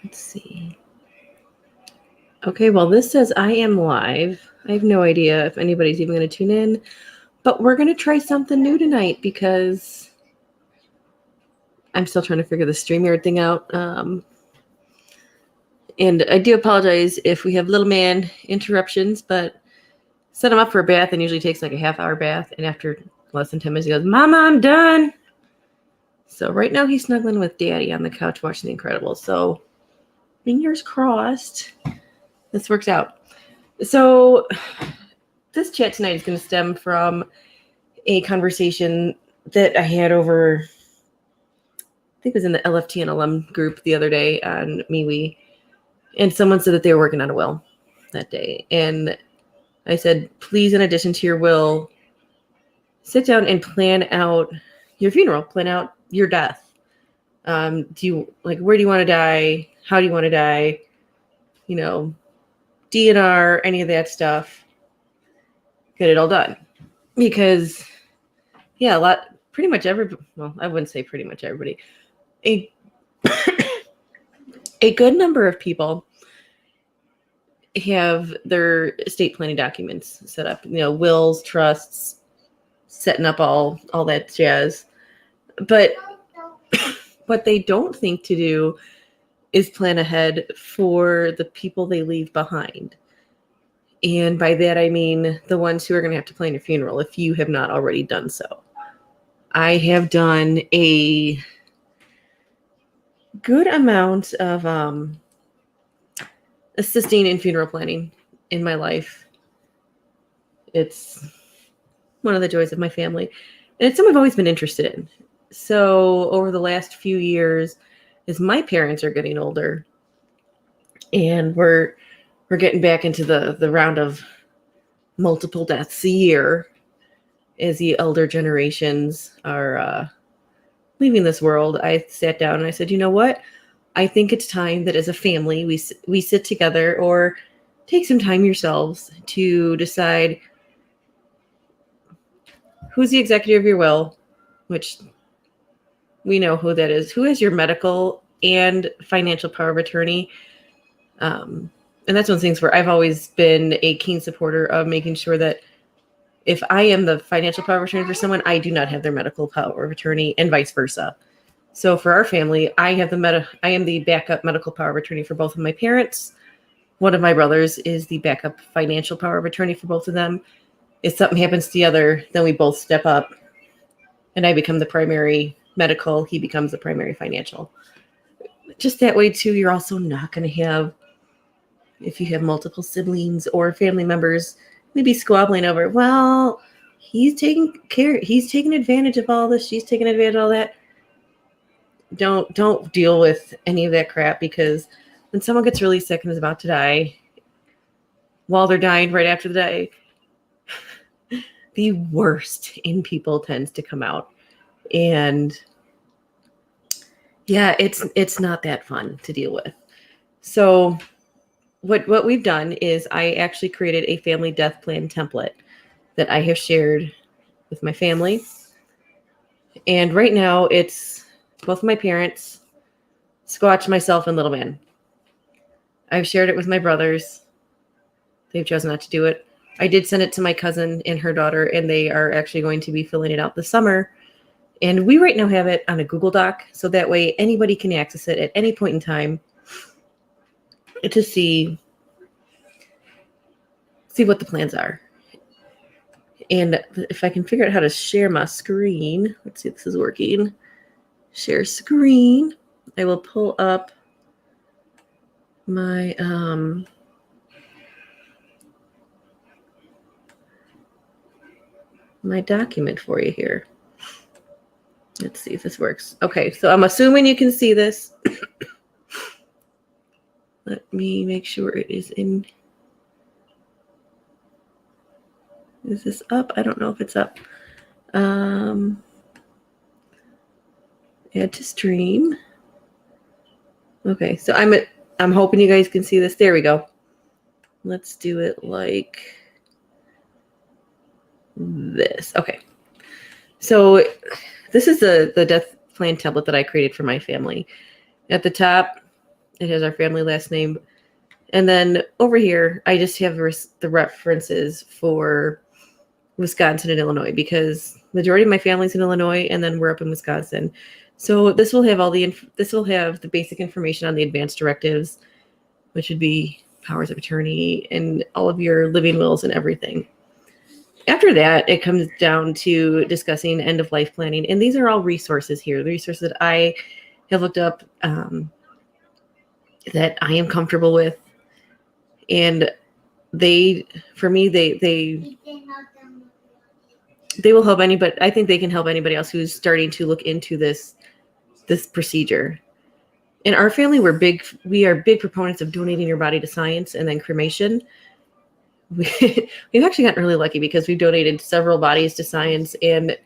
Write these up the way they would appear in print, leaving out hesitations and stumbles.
Let's see. Okay, well, this says I am live. I have no idea if anybody's even going to tune in, but we're going to try something new tonight because I'm still trying to figure the StreamYard thing out. And I do apologize if we have little man interruptions, but set him up for a bath and usually takes like a half-hour bath. And after less than 10 minutes, he goes, Mama, I'm done. So right now he's snuggling with Daddy on the couch watching The Incredibles. So fingers crossed this works out. So this chat tonight is going to stem from a conversation that I had over, I think it was in the LFT and alum group the other day on MeWe. And someone said that they were working on a will that day. And I said, please, in addition to your will, sit down and plan out your funeral, plan out your death. Where do you want to die? How do you want to die? DNR, any of that stuff. Get it all done. Because, pretty much everybody, well, I wouldn't say pretty much everybody, a good number of people have their estate planning documents set up, wills, trusts, setting up all that jazz. But what they don't think to do is plan ahead for the people they leave behind. And by that, I mean the ones who are going to have to plan your funeral if you have not already done so. I have done a good amount of assisting in funeral planning in my life. It's one of the joys of my family. And it's something I've always been interested in. So over the last few years, as my parents are getting older, and we're getting back into the round of multiple deaths a year as the elder generations are leaving this world, I sat down and I said, you know what? I think it's time that as a family, we sit together or take some time yourselves to decide who's the executor of your will, which we know who that is, who has your medical and financial power of attorney. And that's one of the things where I've always been a keen supporter of making sure that if I am the financial power of attorney for someone, I do not have their medical power of attorney, and vice versa. So for our family, I am the backup medical power of attorney for both of my parents. One of my brothers is the backup financial power of attorney for both of them. If something happens to the other, then we both step up, and I become the primary medical. He becomes the primary financial. Just that way, too, you're also not going to have, if you have multiple siblings or family members, maybe squabbling over, well, he's taking advantage of all this, she's taking advantage of all that. Don't deal with any of that crap, because when someone gets really sick and is about to die, while they're dying right after the day, the worst in people tends to come out. And yeah, it's not that fun to deal with. So what we've done is I actually created a family death plan template that I have shared with my family. And right now it's both of my parents, Squatch, myself, and Little Man. I've shared it with my brothers. They've chosen not to do it. I did send it to my cousin and her daughter, and they are actually going to be filling it out this summer. And we right now have it on a Google Doc, so that way anybody can access it at any point in time to see what the plans are. And if I can figure out how to share my screen, let's see if this is working. Share screen. I will pull up my my document for you here. Let's see if this works. Okay, so I'm assuming you can see this. Let me make sure it is in. Is this up? I don't know if it's up. Add to stream. Okay, so I'm hoping you guys can see this. There we go. Let's do it like this. Okay. So this is the death plan template that I created for my family. At the top, It has our family last name. And then over here, I just have the references for Wisconsin and Illinois because majority of my family's in Illinois, and then we're up in Wisconsin. So this will have this will have the basic information on the advanced directives, which would be powers of attorney and all of your living wills and everything. After that, it comes down to discussing end of life planning, and these are all resources here. The resources that I have looked up that I am comfortable with, and they will help anybody. I think they can help anybody else who's starting to look into this procedure. In our family, we are big proponents of donating your body to science and then cremation. We've actually gotten really lucky because we've donated several bodies to science, and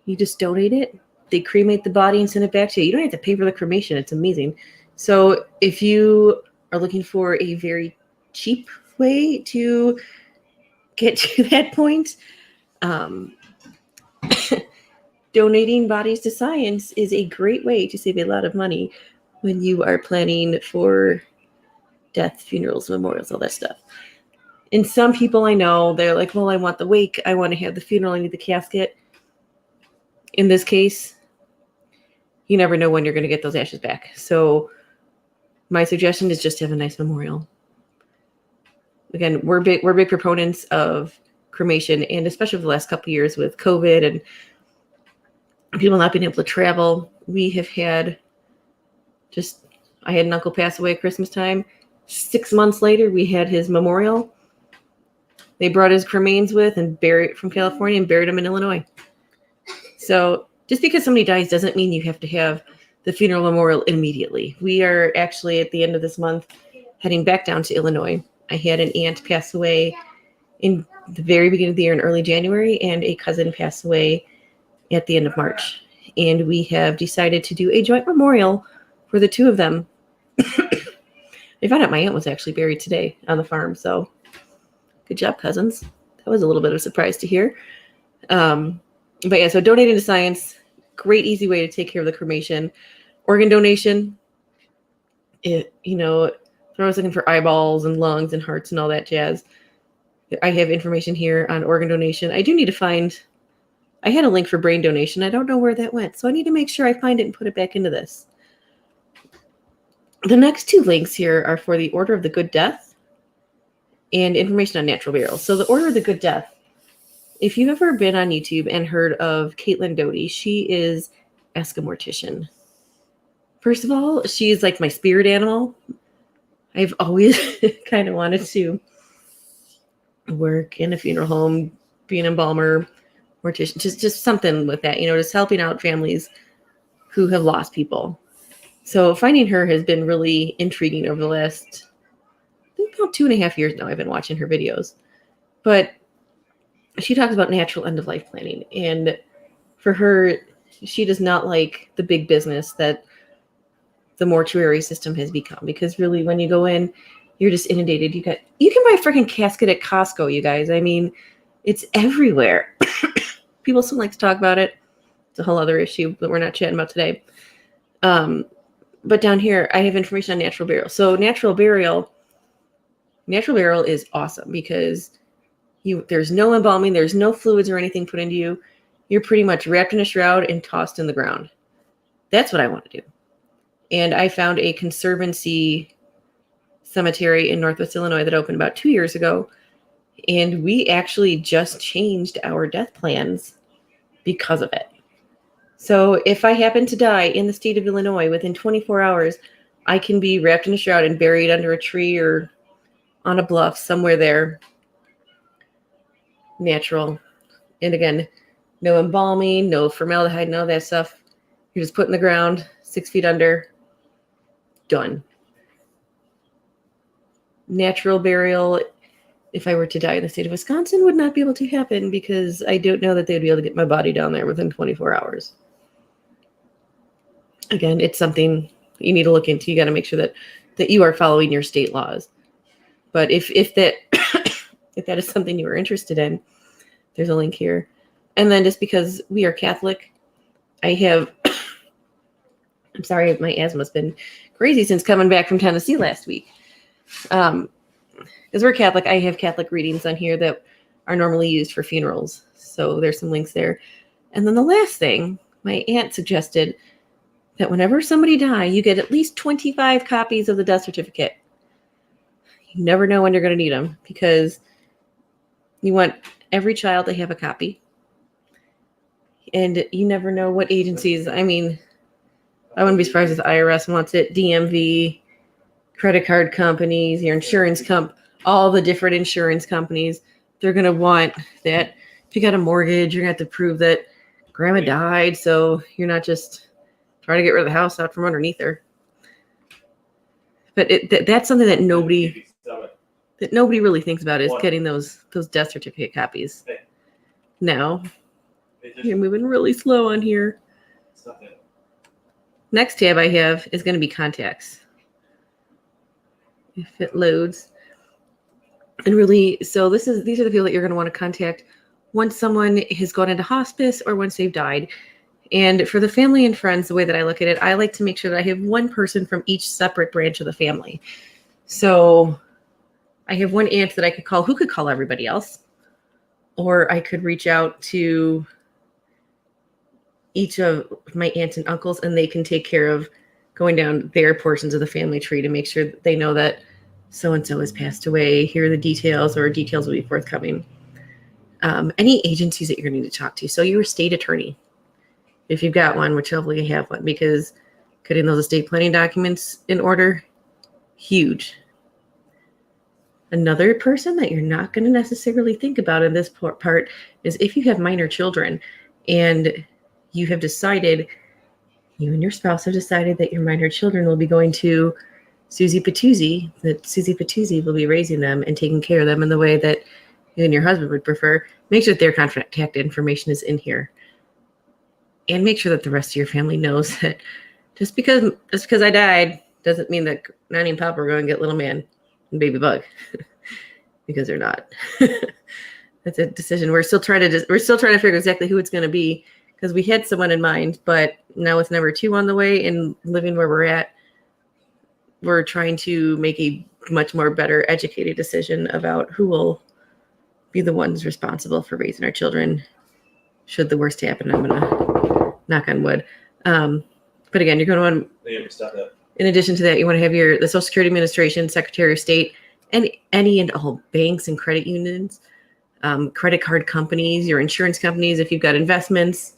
you just donate it. They cremate the body and send it back to you. You don't have to pay for the cremation. It's amazing. So if you are looking for a very cheap way to get to that point, donating bodies to science is a great way to save a lot of money when you are planning for death, funerals, memorials, all that stuff. And some people I know, they're like, well, I want the wake. I want to have the funeral. I need the casket. In this case, you never know when you're going to get those ashes back. So my suggestion is just have a nice memorial. Again, we're big proponents of cremation, and especially for the last couple of years with COVID and people not being able to travel, we have had I had an uncle pass away at Christmas time. 6 months later, we had his memorial. They brought his cremains from California and buried him in Illinois. So just because somebody dies doesn't mean you have to have the funeral memorial immediately. We are actually at the end of this month heading back down to Illinois. I had an aunt pass away in the very beginning of the year in early January, and a cousin pass away at the end of March. And we have decided to do a joint memorial for the two of them. I found out my aunt was actually buried today on the farm. So good job, cousins. That was a little bit of a surprise to hear. But yeah, so donating to science, great, easy way to take care of the cremation. Organ donation, if I was looking for eyeballs and lungs and hearts and all that jazz, I have information here on organ donation. I do need to find, I had a link for brain donation. I don't know where that went. So I need to make sure I find it and put it back into this. The next two links here are for the Order of the Good Death and information on natural burials. So the Order of the Good Death, if you've ever been on YouTube and heard of Caitlin Doty, she is Ask a Mortician. First of all, she's like my spirit animal. I've always kind of wanted to work in a funeral home, be an embalmer, mortician, just something with that, just helping out families who have lost people. So finding her has been really intriguing over the last, I think about 2.5 years now. I've been watching her videos. But she talks about natural end-of-life planning. And for her, she does not like the big business that the mortuary system has become. Because really, when you go in, you're just inundated. You can buy a freaking casket at Costco, you guys. I mean, it's everywhere. People still like to talk about it. It's a whole other issue that we're not chatting about today. But down here, I have information on natural burial. So natural burial is awesome because there's no embalming, there's no fluids or anything put into you. You're pretty much wrapped in a shroud and tossed in the ground. That's what I want to do. And I found a conservancy cemetery in Northwest Illinois that opened about 2 years ago. And we actually just changed our death plans because of it. So if I happen to die in the state of Illinois within 24 hours, I can be wrapped in a shroud and buried under a tree or on a bluff somewhere there. Natural. And again, no embalming, no formaldehyde, no that stuff. You're just put in the ground, 6 feet under. Done. Natural burial, if I were to die in the state of Wisconsin, would not be able to happen because I don't know that they'd be able to get my body down there within 24 hours. Again, it's something you need to look into. You got to make sure that you are following your state laws. But if that if that is something you are interested in, there's a link here. And then just because we are Catholic, I have I'm sorry, my asthma's been crazy since coming back from Tennessee last week. Because we're Catholic, I have Catholic readings on here that are normally used for funerals. So there's some links there. And then the last thing, my aunt suggested that whenever somebody dies, you get at least 25 copies of the death certificate. You never know when you're going to need them, because you want every child to have a copy. And you never know what agencies. I mean, I wouldn't be surprised if the IRS wants it, DMV, credit card companies, your insurance all the different insurance companies. They're going to want that. If you got a mortgage, you're going to have to prove that grandma died, so you're not just trying to get rid of the house out from underneath her. But that's something that nobody really thinks about, is getting those death certificate copies. Now, you're moving really slow on here. Next tab I have is going to be contacts. If it loads. And really, so these are the people that you're going to want to contact once someone has gone into hospice or once they've died. And for the family and friends, the way that I look at it, I like to make sure that I have one person from each separate branch of the family. So I have one aunt that I could call, who could call everybody else. Or I could reach out to each of my aunts and uncles, and they can take care of going down their portions of the family tree to make sure that they know that so-and-so has passed away. Here are the details, or details will be forthcoming. Any agencies that you're going to need to talk to. So your state attorney, if you've got one, which hopefully you have one, because getting those estate planning documents in order, huge. Another person that you're not going to necessarily think about in this part is if you have minor children and you have decided, you and your spouse have decided that your minor children will be going to Susie Patuzzi, that Susie Patuzzi will be raising them and taking care of them in the way that you and your husband would prefer. Make sure that their contact information is in here. And make sure that the rest of your family knows that just because I died doesn't mean that Nanny and Papa are going to get little man and baby bug, because they're not. That's a decision. We're still trying to figure exactly who it's going to be, because we had someone in mind, but now with number 2 on the way and living where we're at, we're trying to make a much more better educated decision about who will be the ones responsible for raising our children should the worst happen. I'm going to knock on wood. But again, you're going to want, in addition to that, you want to have the Social Security Administration, Secretary of State, and any and all banks and credit unions, credit card companies, your insurance companies, if you've got investments,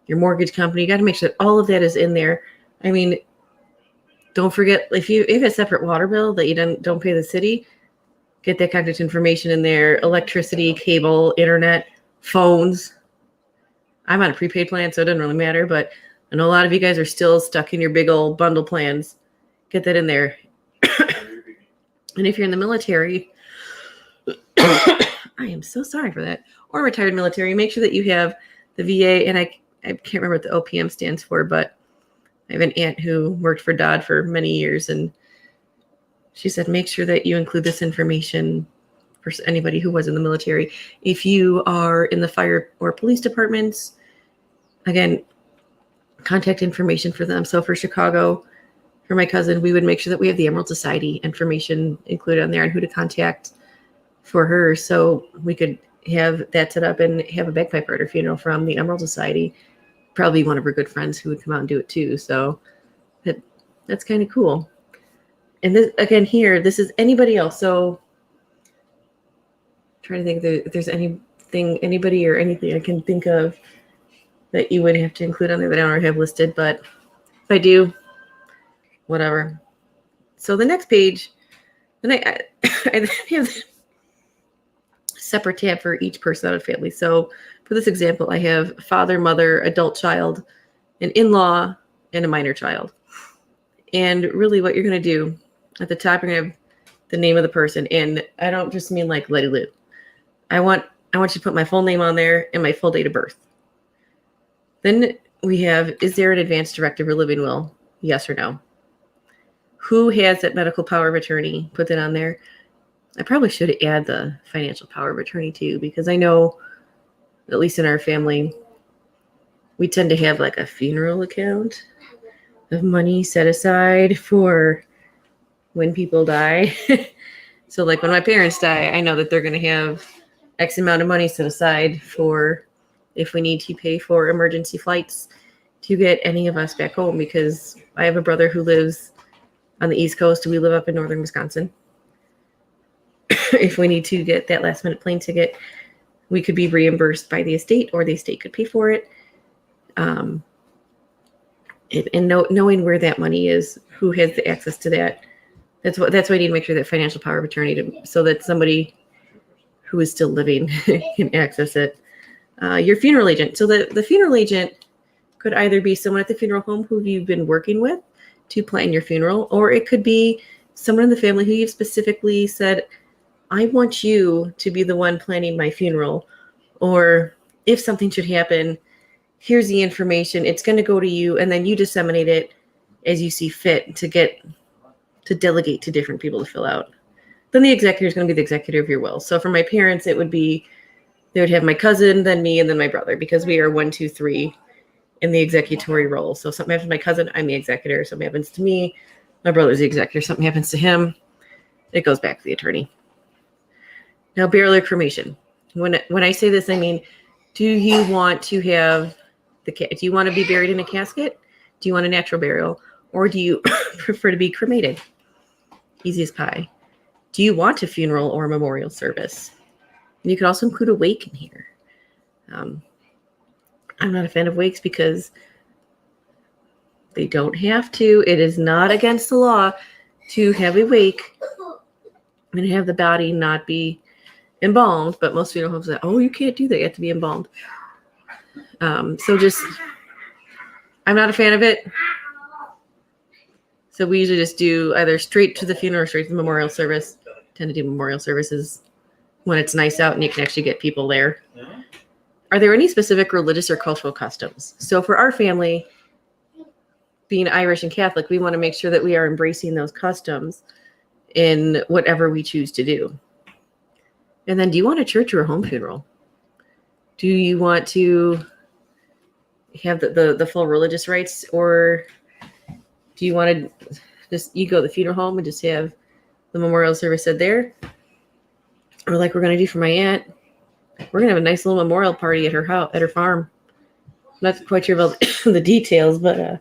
your mortgage company. You got to make sure that all of that is in there. I mean, don't forget, if you have a separate water bill that you don't pay the city, get that contact information in there. Electricity, cable, internet, phones. I'm on a prepaid plan, so it doesn't really matter, but I know a lot of you guys are still stuck in your big old bundle plans. Get that in there. And if you're in the military, I am so sorry for that, or retired military, make sure that you have the VA, and I can't remember what the OPM stands for, but I have an aunt who worked for DOD for many years, and she said, make sure that you include this information for anybody who was in the military. If you are in the fire or police departments, again, contact information for them. So for Chicago, for my cousin, we would make sure that we have the Emerald Society information included on there and who to contact for her. So we could have that set up and have a bagpipe at her funeral from the Emerald Society. Probably one of her good friends who would come out and do it too. So that's kind of cool. And this, again, here, this is anybody else. So I'm trying to think if there's anybody or anything I can think of that you would have to include on there that I don't already have listed. But if I do, whatever. So the next page, then I have a separate tab for each person out of the family. So for this example, I have father, mother, adult child, an in-law, and a minor child. And really what you're going to do at the top, you're going to have the name of the person. And I don't just mean like Lettie Lou. I want you to put my full name on there and my full date of birth. Then we have, is there an advance directive or living will? Yes or no? Who has that medical power of attorney? Put that on there. I probably should add the financial power of attorney too, because I know, at least in our family, we tend to have like a funeral account of money set aside for when people die. So like when my parents die, I know that they're going to have X amount of money set aside for if we need to pay for emergency flights to get any of us back home, because I have a brother who lives on the East Coast and we live up in northern Wisconsin. If we need to get that last minute plane ticket, we could be reimbursed by the estate, or the estate could pay for it. And knowing where that money is, who has the access to that, that's why I need to make sure that financial power of attorney so that somebody who is still living can access it. Your funeral agent. So the funeral agent could either be someone at the funeral home who you've been working with to plan your funeral, or it could be someone in the family who you've specifically said, I want you to be the one planning my funeral, or if something should happen, here's the information. It's going to go to you, and then you disseminate it as you see fit to delegate to different people to fill out. Then the executor is going to be the executor of your will. So for my parents, it would be, they would have my cousin, then me, and then my brother, because we are 1, 2, 3 in the executory role. So if something happens to my cousin, I'm the executor. Something happens to me, my brother's the executor. Something happens to him, it goes back to the attorney. Now, burial or cremation. When I say this, I mean, do you want to have do you want to be buried in a casket? Do you want a natural burial? Or do you prefer to be cremated? Easy as pie. Do you want a funeral or a memorial service? And you could also include a wake in here. I'm not a fan of wakes because they don't have to. It is not against the law to have a wake and have the body not be embalmed. But most funeral homes say, oh, you can't do that. You have to be embalmed. I'm not a fan of it. So we usually just do either straight to the funeral or straight to the memorial service. Tend to do memorial services when it's nice out and you can actually get people there. Are there any specific religious or cultural customs? So for our family, being Irish and Catholic, we want to make sure that we are embracing those customs in whatever we choose to do. And then, do you want a church or a home funeral? Do you want to have the full religious rites, or do you want to just, you go to the funeral home and just have the memorial service said there? Or like we're going to do for my aunt, we're going to have a nice little memorial party at her house, at her farm. I'm not quite sure about the details, but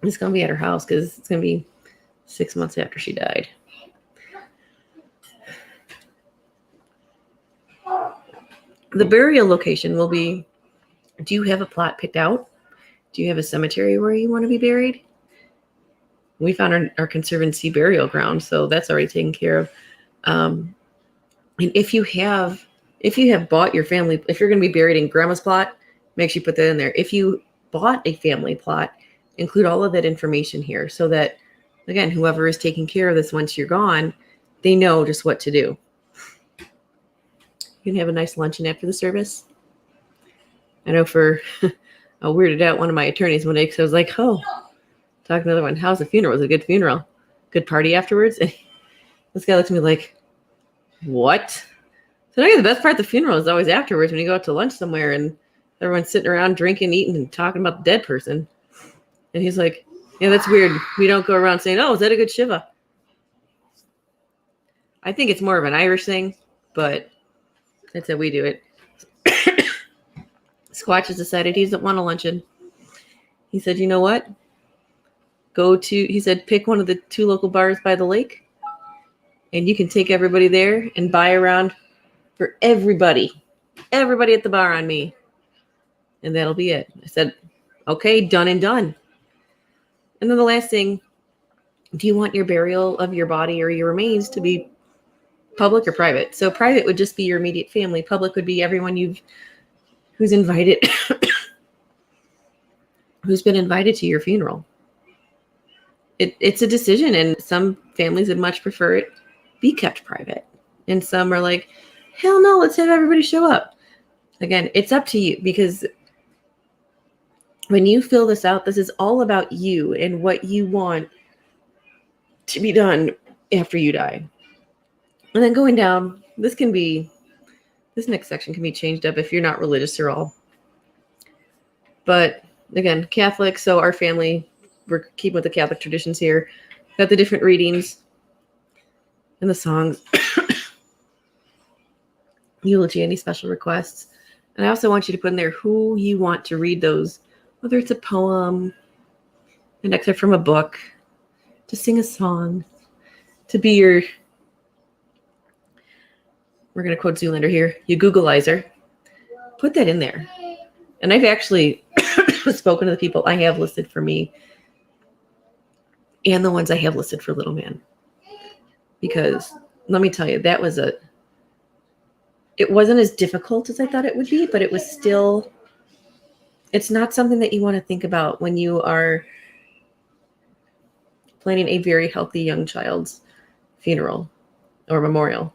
it's going to be at her house because it's going to be 6 months after she died. The burial location will be, do you have a plot picked out? Do you have a cemetery where you want to be buried? We found our Conservancy burial ground, so that's already taken care of. And if you have bought your family, if you're going to be buried in grandma's plot, make sure you put that in there. If you bought a family plot, include all of that information here so that, again, whoever is taking care of this once you're gone, they know just what to do. You can have a nice luncheon after the service. I know I weirded out one of my attorneys one day because I was like, oh, talk to another one. How's the funeral? Was it a good funeral? Good party afterwards? And this guy looked at me like, what? So I think the best part of the funeral is always afterwards when you go out to lunch somewhere and everyone's sitting around drinking, eating, and talking about the dead person. And he's like, yeah, that's weird. We don't go around saying, oh, is that a good Shiva? I think it's more of an Irish thing, but that's how we do it. Squatch has decided he doesn't want a luncheon. He said, you know what? He said, pick one of the 2 local bars by the lake, and you can take everybody there and buy around for everybody at the bar on me. And that'll be it. I said, okay, done and done. And then the last thing, do you want your burial of your body or your remains to be public or private? So private would just be your immediate family. Public would be everyone who's invited, who's been invited to your funeral. It's a decision, and some families would much prefer it be kept private. And some are like, hell no, let's have everybody show up. Again, it's up to you, because when you fill this out, this is all about you and what you want to be done after you die. And then going down, this next section can be changed up if you're not religious at all. But again, Catholic, so our family, we're keeping with the Catholic traditions here. Got the different readings and the songs, eulogy, any special requests. And I also want you to put in there who you want to read those, whether it's a poem, an excerpt from a book, to sing a song, to be your, we're going to quote Zoolander here, you Googleizer. Put that in there. And I've actually spoken to the people I have listed for me and the ones I have listed for Little Man. Because let me tell you, it wasn't as difficult as I thought it would be, but it was still, it's not something that you want to think about when you are planning a very healthy young child's funeral or memorial.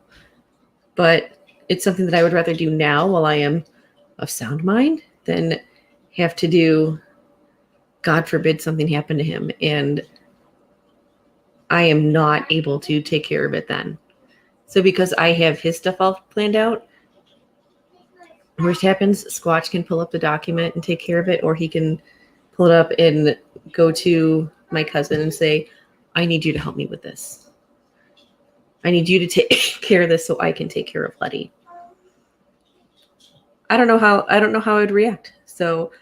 But it's something that I would rather do now while I am of sound mind than have to do, God forbid something happened to him and I am not able to take care of it then. So because I have his stuff all planned out, worst happens, Squatch can pull up the document and take care of it, or he can pull it up and go to my cousin and say, I need you to help me with this. I need you to take care of this so I can take care of Lettie. I don't know how I'd react. So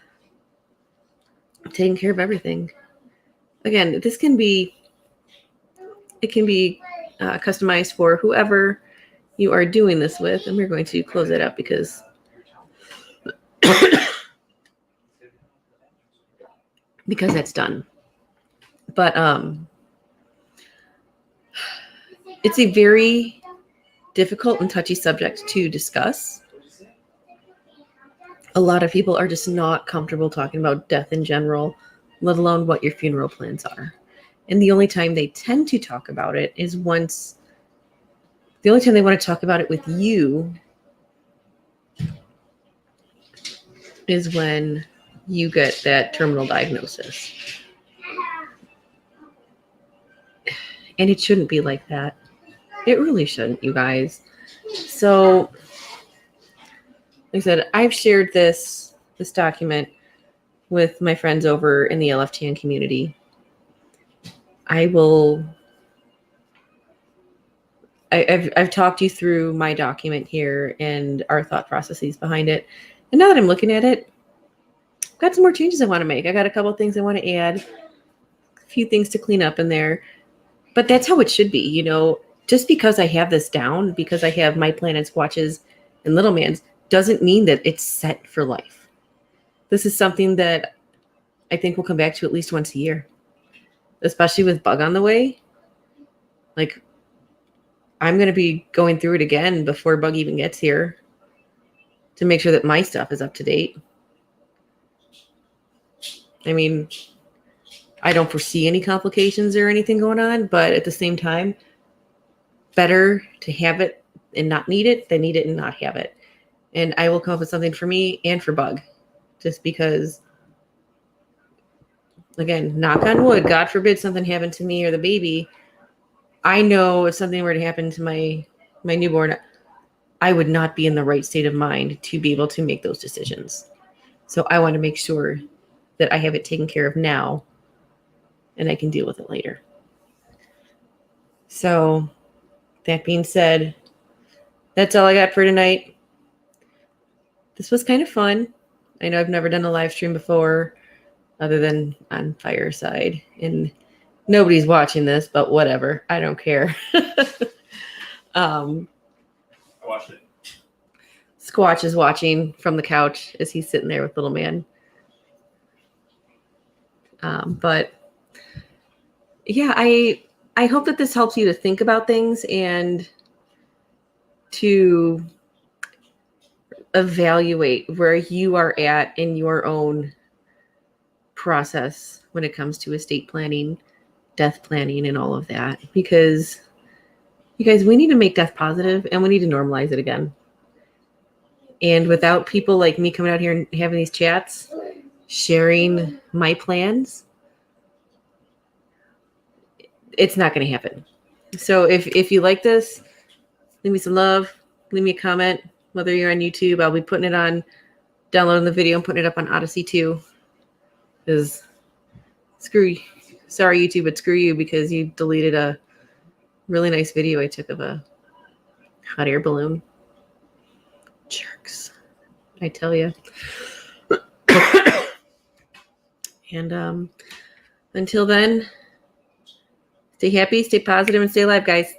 I'm taking care of everything. Again, it can be customized for whoever you are doing this with. And we're going to close it up because that's done. But it's a very difficult and touchy subject to discuss. A lot of people are just not comfortable talking about death in general, let alone what your funeral plans are. And the only time they tend to talk about it is the only time they want to talk about it with you is when you get that terminal diagnosis. And it shouldn't be like that. It really shouldn't, you guys. So, like I said, I've shared this document with my friends over in the LFTN community. I've talked you through my document here and our thought processes behind it. And now that I'm looking at it, I've got some more changes I want to make. I got a couple things I want to add, a few things to clean up in there. But that's how it should be, you know. Just because I have this down, because I have my plan and Squatches and Little Man's, doesn't mean that it's set for life. This is something that I think we'll come back to at least once a year, especially with Bug on the way. Like, I'm going to be going through it again before Bug even gets here to make sure that my stuff is up to date. I mean, I don't foresee any complications or anything going on, but at the same time, better to have it and not need it than need it and not have it. And I will come up with something for me and for Bug, just because, again, knock on wood, God forbid something happened to me or the baby. I know if something were to happen to my newborn, I would not be in the right state of mind to be able to make those decisions. So I want to make sure that I have it taken care of now and I can deal with it later. So that being said, that's all I got for tonight. This was kind of fun. I know I've never done a live stream before other than on Fireside. And nobody's watching this, but whatever. I don't care. I watched it. Squatch is watching from the couch as he's sitting there with Little Man. But yeah, I hope that this helps you to think about things and to evaluate where you are at in your own process when it comes to estate planning, death planning, and all of that. Because, you guys, we need to make death positive and we need to normalize it again. And without people like me coming out here and having these chats, sharing my plans, it's not going to happen. So if you like this, leave me some love, leave me a comment. Whether you're on YouTube, I'll be putting it on, downloading the video and putting it up on Odyssey too. is screw you. Sorry, YouTube, but screw you because you deleted a really nice video I took of a hot air balloon. Jerks, I tell you. And until then, stay happy, stay positive, and stay alive, guys.